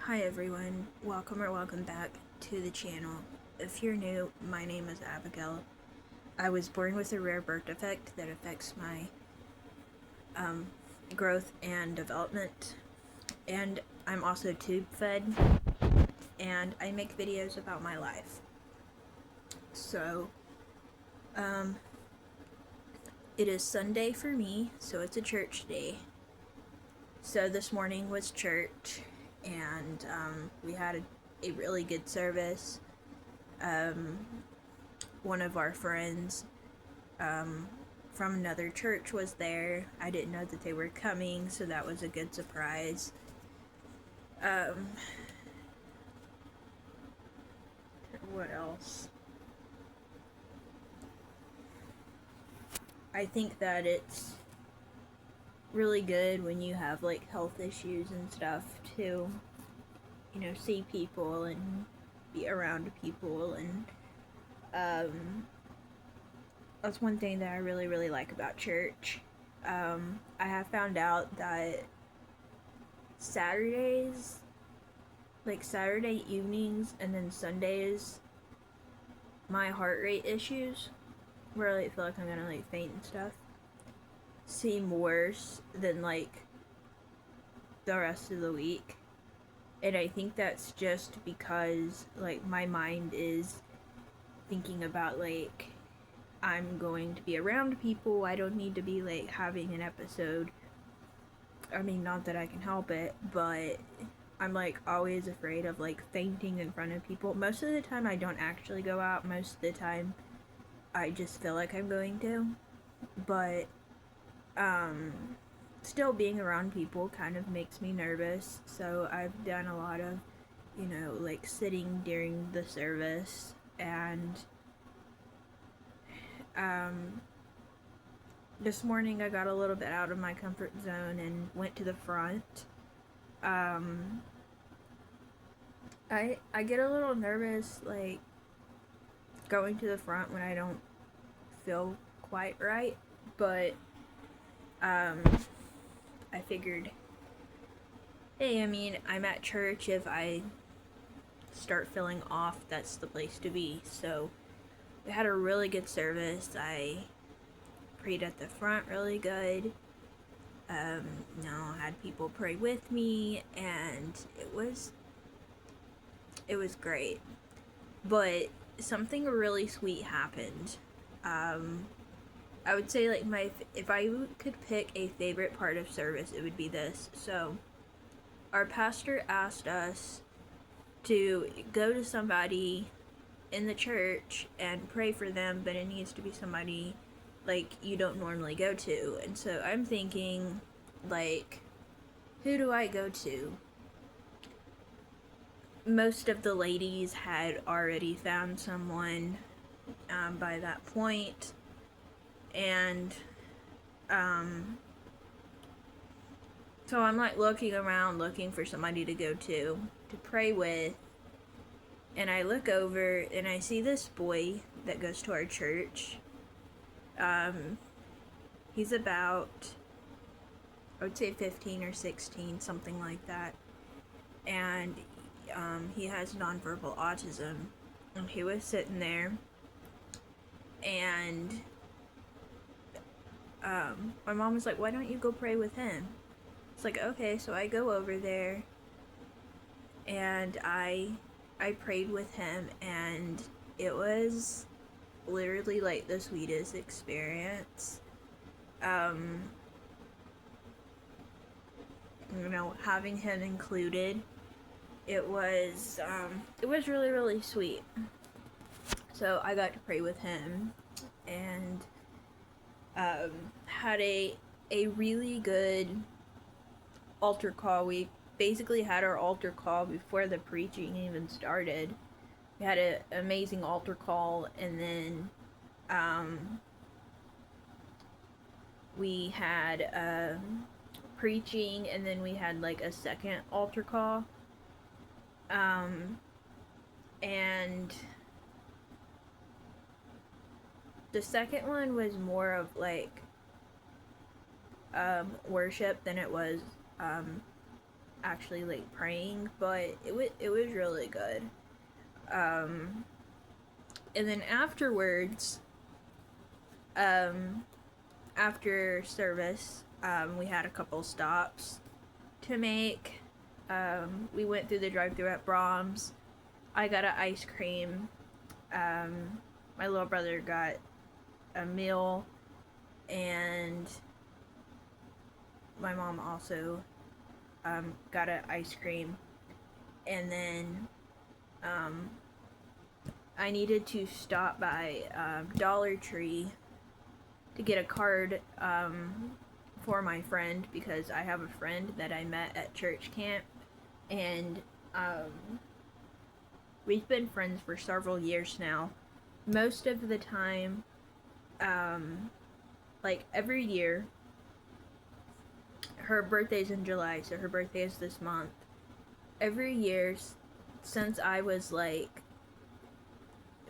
Hi everyone, welcome back to the channel. If you're new, my name is Abigail. I was born with a rare birth defect that affects my growth and development, and I'm also tube fed, and I make videos about my life. So, it is Sunday for me, so it's a church day. So this morning was church, and we had a really good service. One of our friends from another church was there. I didn't know that they were coming, so that was a good surprise. What else? I think that it's really good when you have like health issues and stuff to, see people and be around people, and that's one thing that I really like about church. I have found out that Saturdays, like Saturday evenings and then Sundays, my heart rate issues, where I feel like I'm gonna like faint and stuff, seem worse than like the rest of the week. And I think that's just because like my mind is thinking about like I'm going to be around people. I don't need to be like having an episode. I mean, not that I can help it, but I'm like always afraid of like fainting in front of people. Most of the time I don't actually go out. Most of the time I just feel like I'm going to. But still being around people kind of makes me nervous. So I've done a lot of, like sitting during the service, and this morning I got a little bit out of my comfort zone and went to the front. I get a little nervous like going to the front when I don't feel quite right, but I figured, hey, I mean, I'm at church. If I start feeling off, that's the place to be. So we had a really good service. I prayed at the front really good. I had people pray with me, and it was great. But something really sweet happened. I would say like if I could pick a favorite part of service, it would be this. So our pastor asked us to go to somebody in the church and pray for them, but it needs to be somebody like you don't normally go to. And so I'm thinking, like, who do I go to? Most of the ladies had already found someone by that point, and so I'm like looking around looking for somebody to go to pray with, and I look over and I see this boy that goes to our church. He's about, I would say 15 or 16, something like that. And he has nonverbal autism. And he was sitting there, and my mom was like, why don't you go pray with him? It's like, okay, so I go over there, and I prayed with him, and it was literally like the sweetest experience. Having him included, it was really sweet. So I got to pray with him, and had a really good altar call. We basically had our altar call before the preaching even started. We had an amazing altar call, and then we had preaching, and then we had like a second altar call. And the second one was more of like worship than it was actually like praying, but it was really good. And then afterwards, after service, we had a couple stops to make. We went through the drive-thru at Brahms. I got an ice cream. My little brother got a meal, and my mom also got an ice cream. And then I needed to stop by Dollar Tree to get a card for my friend, because I have a friend that I met at church camp, and we've been friends for several years now. Most of the time, like every year, her birthday's in July, so her birthday is this month. Every year since I was like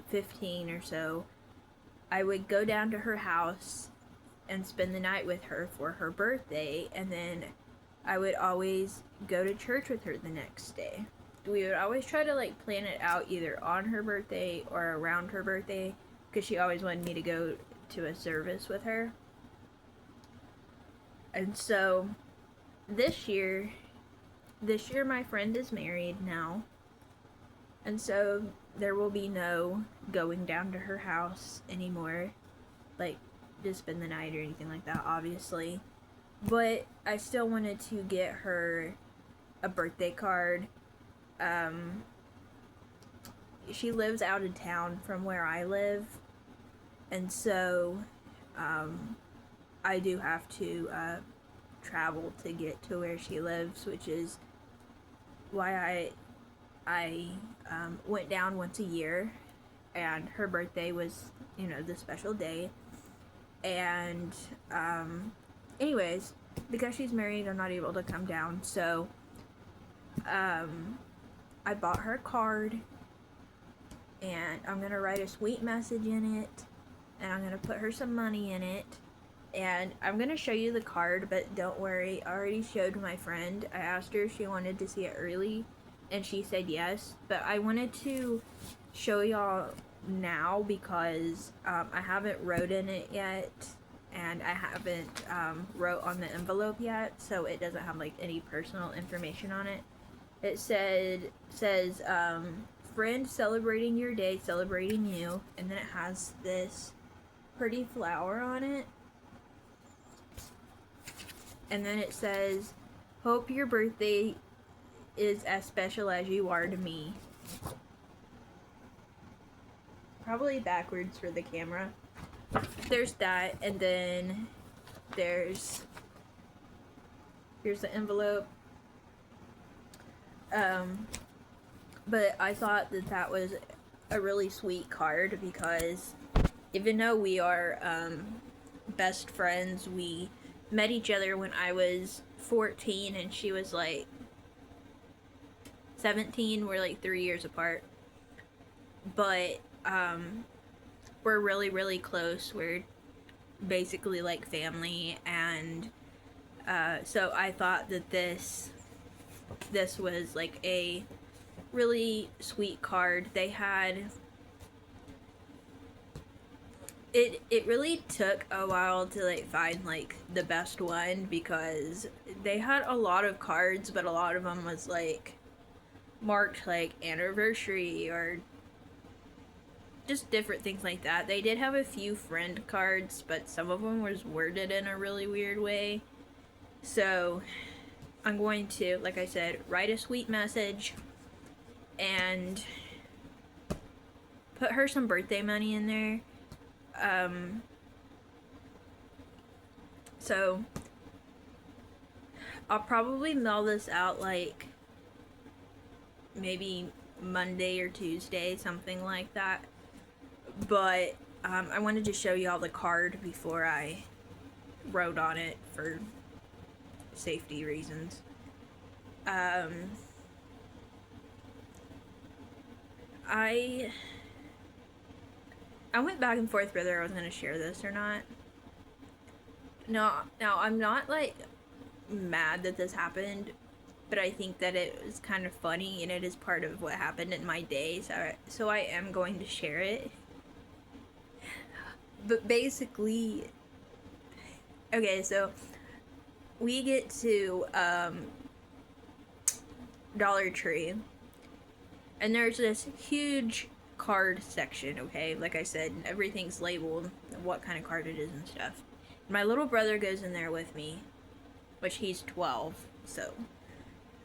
15 or so, I would go down to her house and spend the night with her for her birthday, and then I would always go to church with her the next day. We would always try to like plan it out either on her birthday or around her birthday, because she always wanted me to go to a service with her. And so this year my friend is married now, and so there will be no going down to her house anymore, like to spend the night or anything like that, obviously. But I still wanted to get her a birthday card. She lives out of town from where I live, and so I do have to travel to get to where she lives, which is why I went down once a year, and her birthday was, the special day. And anyways, because she's married, I'm not able to come down, so I bought her a card, and I'm gonna write a sweet message in it, and I'm gonna put her some money in it, and I'm gonna show you the card, but don't worry, I already showed my friend. I asked her if she wanted to see it early, and she said yes, but I wanted to show y'all now because I haven't wrote in it yet, and I haven't wrote on the envelope yet, so it doesn't have like any personal information on it. It says friend celebrating your day, celebrating you, and then it has this pretty flower on it, and then it says, hope your birthday is as special as you are to me. Probably backwards for the camera. There's that, and then here's the envelope. But I thought that was a really sweet card, because even though we are best friends, we met each other when I was 14 and she was like 17. We're like 3 years apart, but we're really, really close. We're basically like family, and so I thought that this was like a really sweet card. They had it really took a while to like find like the best one, because they had a lot of cards, but a lot of them was like marked like anniversary or just different things like that. They did have a few friend cards, but some of them was worded in a really weird way. So I'm going to, like I said, write a sweet message and put her some birthday money in there. So I'll probably mail this out like maybe Monday or Tuesday, something like that. But I wanted to show you all the card before I wrote on it for safety reasons. I went back and forth whether I was going to share this or not. No, I'm not like mad that this happened, but I think that it was kind of funny and it is part of what happened in my day, so I am going to share it. But basically, okay, so we get to Dollar Tree, and there's this huge card section, okay? Like I said, everything's labeled, what kind of card it is and stuff. My little brother goes in there with me, which he's 12, so.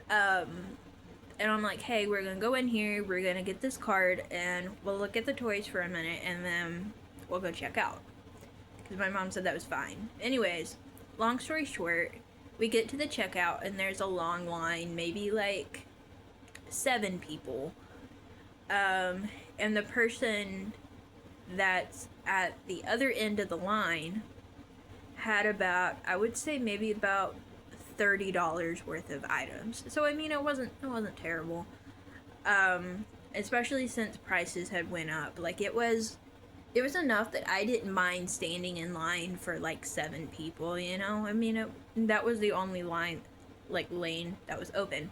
And I'm like, hey, we're gonna go in here, we're gonna get this card, and we'll look at the toys for a minute, and then we'll go check out. Because my mom said that was fine. Anyways, long story short, we get to the checkout, and there's a long line, maybe like 7 people. And the person that's at the other end of the line had about, I would say maybe about $30 worth of items. So I mean, it wasn't terrible. Especially since prices had went up. Like it was enough that I didn't mind standing in line for like 7 people, you know? I mean, that was the only lane that was open.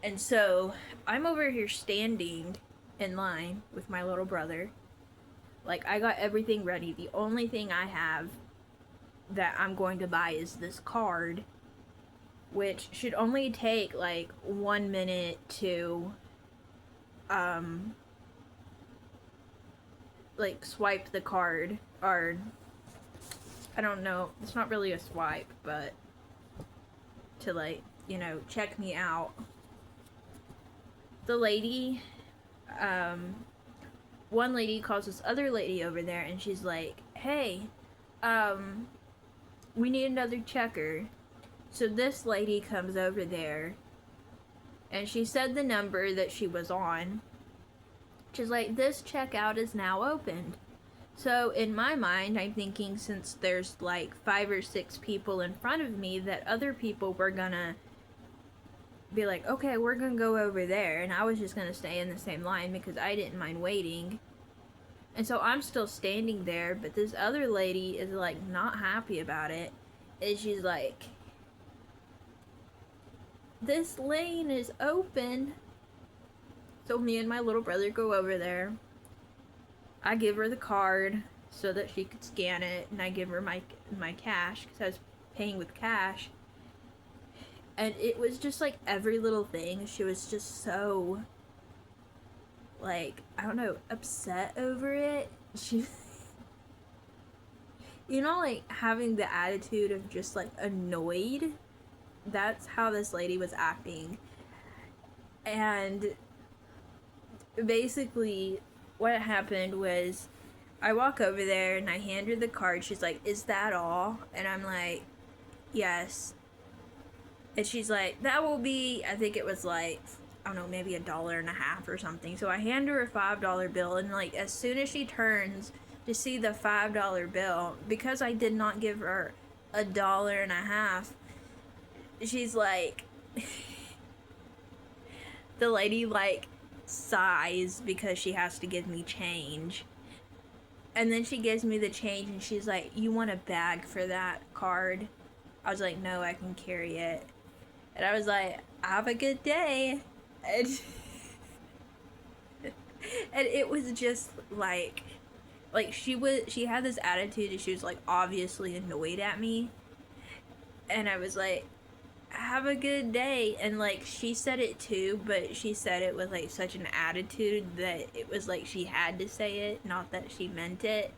And so I'm over here standing in line with my little brother. Like, I got everything ready. The only thing I have that I'm going to buy is this card, which should only take like 1 minute to like swipe the card, or I don't know, it's not really a swipe, but to like, you know, check me out. The lady, one lady calls this other lady over there, and she's like, hey, we need another checker. So this lady comes over there, and she said the number that she was on. She's like, this checkout is now opened. So in my mind, I'm thinking, since there's like 5 or 6 people in front of me, that other people were gonna be like, okay, we're gonna go over there, and I was just gonna stay in the same line because I didn't mind waiting. And so I'm still standing there, but this other lady is like not happy about it, and she's like, this lane is open. So me and my little brother go over there. I give her the card so that she could scan it, and I give her my cash because I was paying with cash. And it was just like every little thing. She was just so, like, I don't know, upset over it. She, you know, like having the attitude of just like annoyed. That's how this lady was acting. And basically what happened was, I walk over there and I hand her the card. She's like, is that all? And I'm like, yes. And she's like, that will be, I think it was like, I don't know, maybe $1.50 or something. So I hand her a $5 bill, and like as soon as she turns to see the $5 bill, because I did not give her $1.50, she's like, the lady like sighs because she has to give me change. And then she gives me the change, and she's like, you want a bag for that card? I was like, no, I can carry it. And I was like, have a good day. And, and it was just like she had this attitude, and she was like obviously annoyed at me. And I was like, have a good day. And like she said it too, but she said it with like such an attitude that it was like she had to say it, not that she meant it.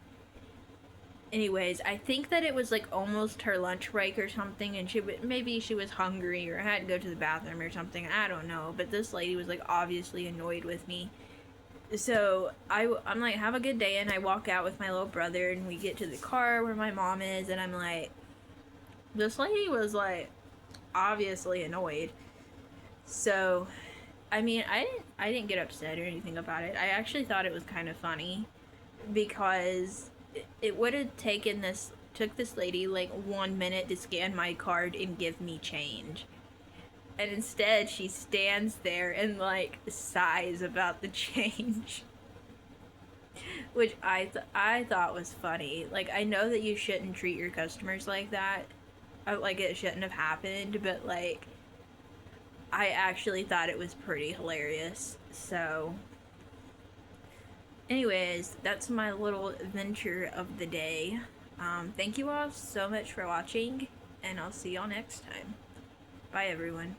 Anyways, I think that it was like almost her lunch break or something, and maybe she was hungry or had to go to the bathroom or something, I don't know, but this lady was like obviously annoyed with me. So I'm like, have a good day, and I walk out with my little brother, and we get to the car where my mom is, and I'm like, this lady was like obviously annoyed. So I mean, I didn't get upset or anything about it. I actually thought it was kind of funny, because it would have took this lady like 1 minute to scan my card and give me change. And instead she stands there and like sighs about the change. Which I thought was funny. Like, I know that you shouldn't treat your customers like that. Like, it shouldn't have happened, but like, I actually thought it was pretty hilarious. So, anyways, that's my little adventure of the day. Thank you all so much for watching, and I'll see y'all next time. Bye, everyone.